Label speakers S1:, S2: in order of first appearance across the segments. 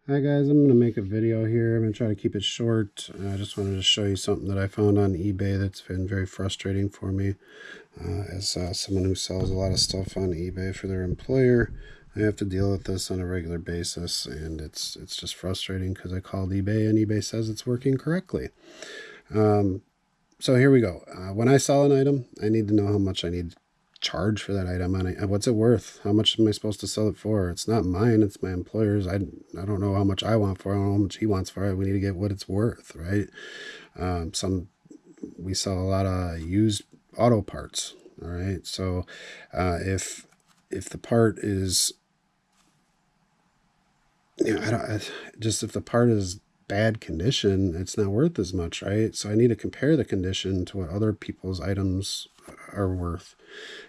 S1: Hi guys, I'm going to make a video here. I'm going to try to keep it short. I just wanted to show you something that I found on eBay that's been very frustrating for me. As someone who sells a lot of stuff on eBay for their employer, I have to deal with this on a regular basis, and it's just frustrating because I called eBay and eBay says it's working correctly. So here we go. When I sell an item, I need to know how much I need to charge for that item. And what's it worth? How much am I supposed to sell it for? It's not mine, it's my employer's. I don't know how much I want for it. I don't know how much he wants for it. We need to get what it's worth, right? We sell a lot of used auto parts, all right? So if the part is, if the part is bad condition, it's not worth as much, right? So I need to compare the condition to what other people's items are worth.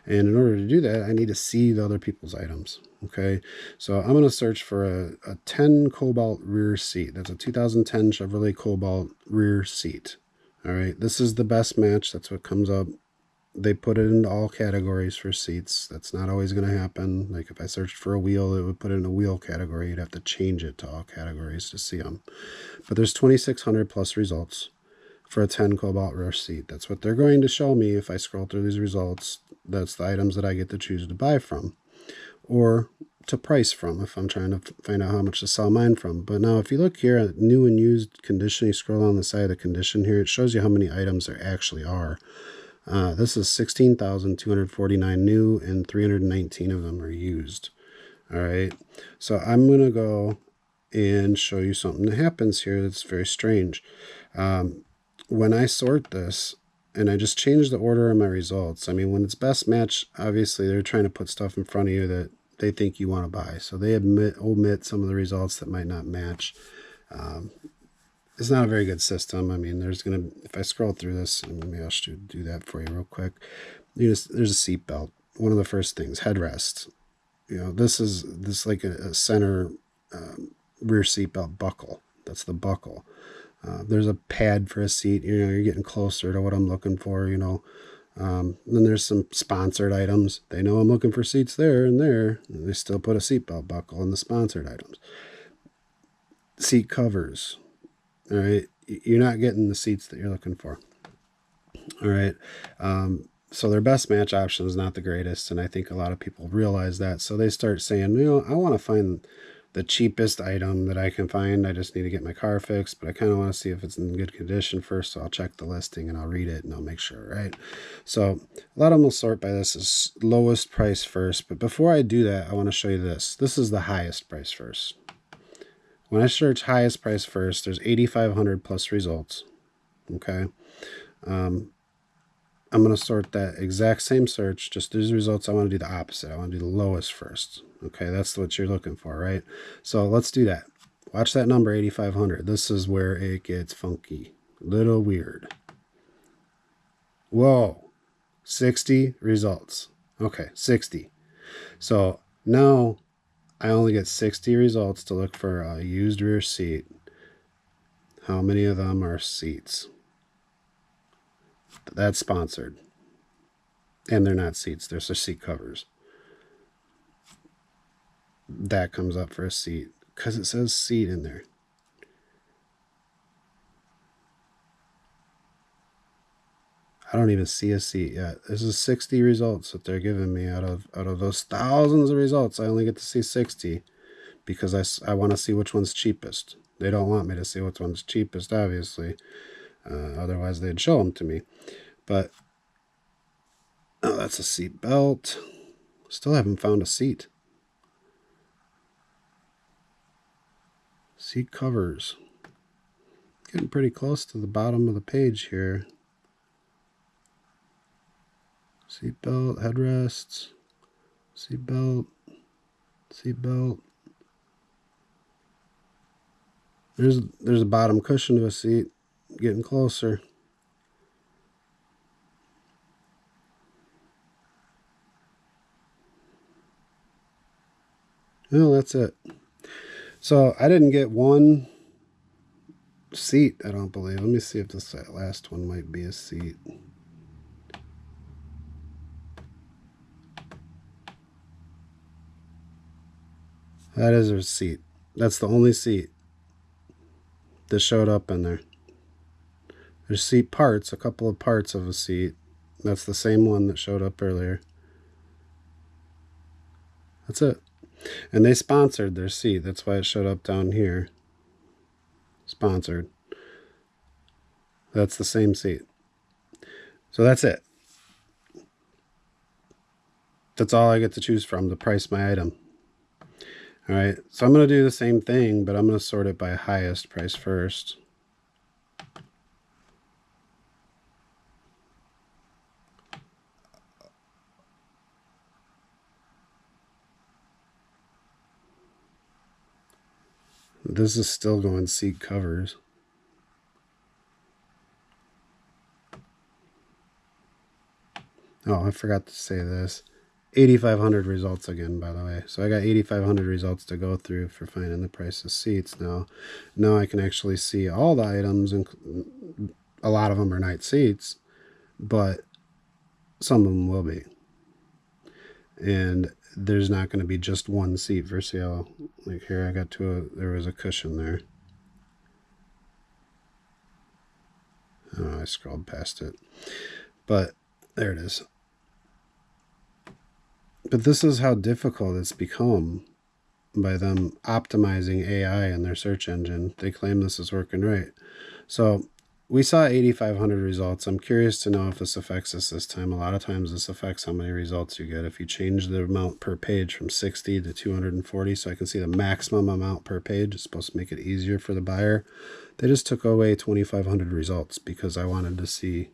S1: And in order to do that, I need to see the other people's items. Okay, so I'm going to search for a 10 Cobalt rear seat. That's a 2010 Chevrolet Cobalt rear seat. All right, this is the best match. That's what comes up. They put it into all categories for seats. That's not always going to happen. Like if I searched for a wheel, it would put it in a wheel category. You'd have to change it to all categories to see them. But there's 2,600 plus results for a 10 Cobalt rear seat. That's what they're going to show me if I scroll through these results. That's the items that I get to choose to buy from or to price from if I'm trying to find out how much to sell mine from. But now if you look here at new and used condition, you scroll on the side of the condition here, it shows you how many items there actually are. This is 16,249 new and 319 of them are used. All right, so I'm going to go and show you something that happens here that's very strange. When I sort this, and I just change the order of my results, I mean, when it's best match, obviously they're trying to put stuff in front of you that they think you want to buy. So they omit some of the results that might not match. It's not a very good system. I mean, if I scroll through this, and maybe I should do that for you real quick. There's a seat belt. One of the first things, headrest. This is like a center rear seat belt buckle. That's the buckle. There's a pad for a seat. You're getting closer to what I'm looking for. Then there's some sponsored items. They know I'm looking for seats there and there. And they still put a seatbelt buckle in the sponsored items. Seat covers. All right, you're not getting the seats that you're looking for. All right. So their best match option is not the greatest, and I think a lot of people realize that. So they start saying, I want to find the cheapest item that I can find. I just need to get my car fixed, but I kind of want to see if it's in good condition first. So I'll check the listing and I'll read it and I'll make sure, right? So a lot of them will sort by this as lowest price first. But before I do that, I want to show you this. This is the highest price first. When I search highest price first, there's 8,500 plus results. Okay. I'm going to sort that exact same search, just these results. I want to do the opposite. I want to do the lowest first. Okay, that's what you're looking for, right? So let's do that. Watch that number, 8,500. This is where it gets funky. A little weird. Whoa, 60 results. Okay, 60. So now I only get 60 results to look for a used rear seat. How many of them are seats? That's sponsored. And they're not seats, they're seat covers. That comes up for a seat because it says seat in there. I don't even see a seat yet. This is 60 results that they're giving me out of those thousands of results. I only get to see 60 because I want to see which one's cheapest. They don't want me to see which one's cheapest, obviously. Otherwise, they'd show them to me. But, oh, that's a seat belt. Still haven't found a seat. Seat covers. Getting pretty close to the bottom of the page here. Seat belt, headrests, seat belt, seat belt. There's a bottom cushion of a seat. Getting closer. Well, that's it. So I didn't get one seat, I don't believe. Let me see if this last one might be a seat. That is a seat. That's the only seat that showed up in there. There's seat parts, a couple of parts of a seat. That's the same one that showed up earlier. That's it. And they sponsored their seat. That's why it showed up down here. Sponsored. That's the same seat. So that's it. That's all I get to choose from to price my item. All right, so I'm going to do the same thing, but I'm going to sort it by highest price first. This is still going seat covers. Oh, I forgot to say this. 8,500 results again, by the way. So I got 8,500 results to go through for finding the price of seats now. Now I can actually see all the items, and a lot of them are night seats, but some of them will be. And there's not going to be just one seat for sale. Like here, I got there was a cushion there. Oh, I scrolled past it. But there it is. But this is how difficult it's become by them optimizing AI in their search engine. They claim this is working right. So we saw 8,500 results. I'm curious to know if this affects us this time. A lot of times this affects how many results you get. If you change the amount per page from 60 to 240, so I can see the maximum amount per page, it's supposed to make it easier for the buyer. They just took away 2,500 results because I wanted to see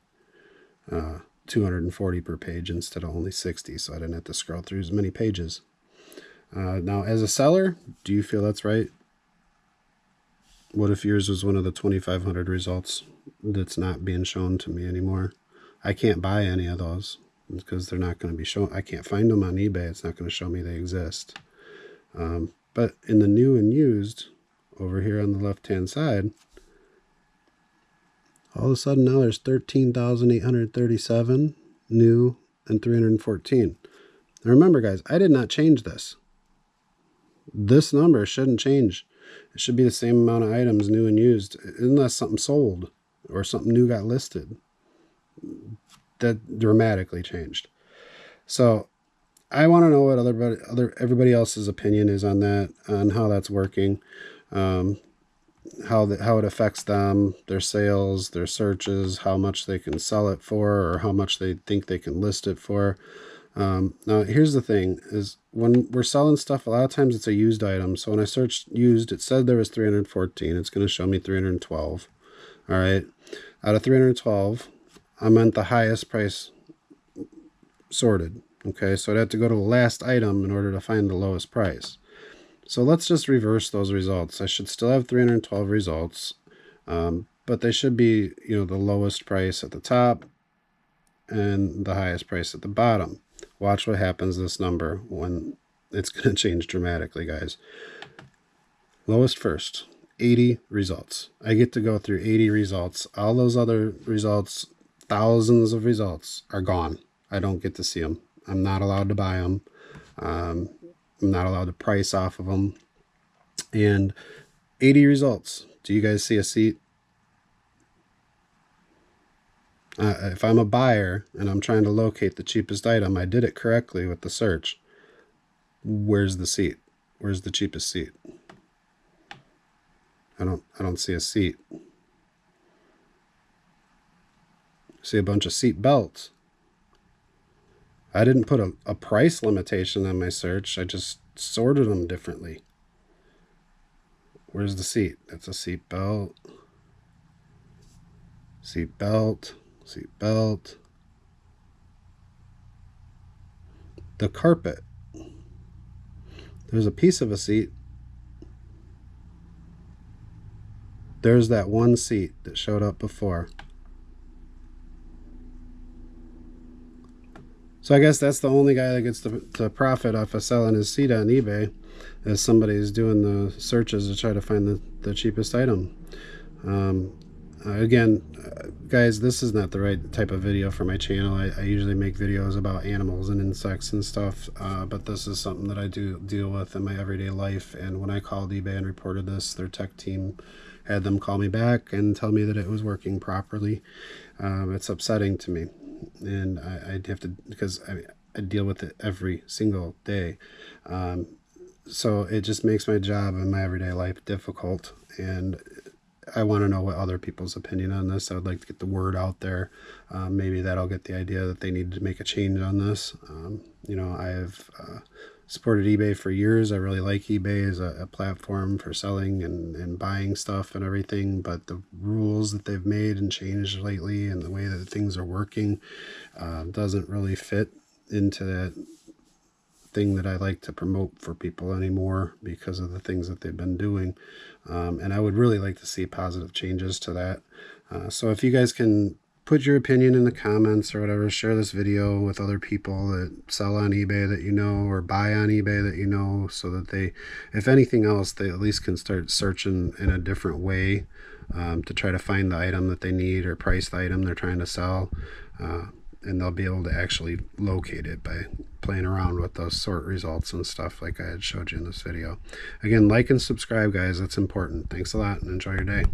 S1: 240 per page instead of only 60, so I didn't have to scroll through as many pages. Now, as a seller, do you feel that's right? What if yours was one of the 2,500 results that's not being shown to me anymore? I can't buy any of those because they're not going to be shown. I can't find them on eBay. It's not going to show me they exist. But in the new and used, over here on the left-hand side, all of a sudden now there's 13,837 new and 314. Now remember, guys, I did not change this. This number shouldn't change. It should be the same amount of items, new and used, unless something sold or something new got listed. That dramatically changed. So I want to know what everybody else's opinion is on that, on how that's working. How it affects them, their sales, their searches, how much they can sell it for, or how much they think they can list it for. Now, here's the thing, is when we're selling stuff, a lot of times it's a used item. So when I searched used, it said there was 314. It's going to show me 312. All right. Out of 312, I meant the highest price sorted. Okay. So I'd have to go to the last item in order to find the lowest price. So let's just reverse those results. I should still have 312 results, but they should be, the lowest price at the top and the highest price at the bottom. Watch what happens to this number when it's going to change dramatically, guys. Lowest first, 80 results. I get to go through 80 results. All those other results, thousands of results, are gone. I don't get to see them. I'm not allowed to buy them. I'm not allowed to price off of them. And 80 results. Do you guys see a seat? If I'm a buyer and I'm trying to locate the cheapest item, I did it correctly with the search. Where's the seat? Where's the cheapest seat? I don't see a seat. I see a bunch of seat belts. I didn't put a price limitation on my search. I just sorted them differently. Where's the seat? That's a seat belt. Seat belt. Seat belt. The carpet. There's a piece of a seat. There's that one seat that showed up before. So I guess that's the only guy that gets to profit off of selling his seat on eBay, is somebody's doing the searches to try to find the cheapest item. Again, guys, this is not the right type of video for my channel. I usually make videos about animals and insects and stuff, but this is something that I do deal with in my everyday life. And when I called eBay and reported this, their tech team had them call me back and tell me that it was working properly. It's upsetting to me, and I'd have to, because I deal with it every single day. So it just makes my job and my everyday life difficult, and I want to know what other people's opinion on this. I would like to get the word out there. Maybe that'll get the idea that they need to make a change on this. I have supported eBay for years. I really like eBay as a platform for selling and buying stuff and everything, but the rules that they've made and changed lately and the way that things are working doesn't really fit into that thing that I like to promote for people anymore because of the things that they've been doing. And I would really like to see positive changes to that. So if you guys can put your opinion in the comments or whatever, share this video with other people that sell on eBay that you know, or buy on eBay that you know, so that they, if anything else, they at least can start searching in a different way to try to find the item that they need or price the item they're trying to sell. And they'll be able to actually locate it by playing around with those sort results and stuff like I had showed you in this video. Again, like and subscribe, guys. That's important. Thanks a lot and enjoy your day.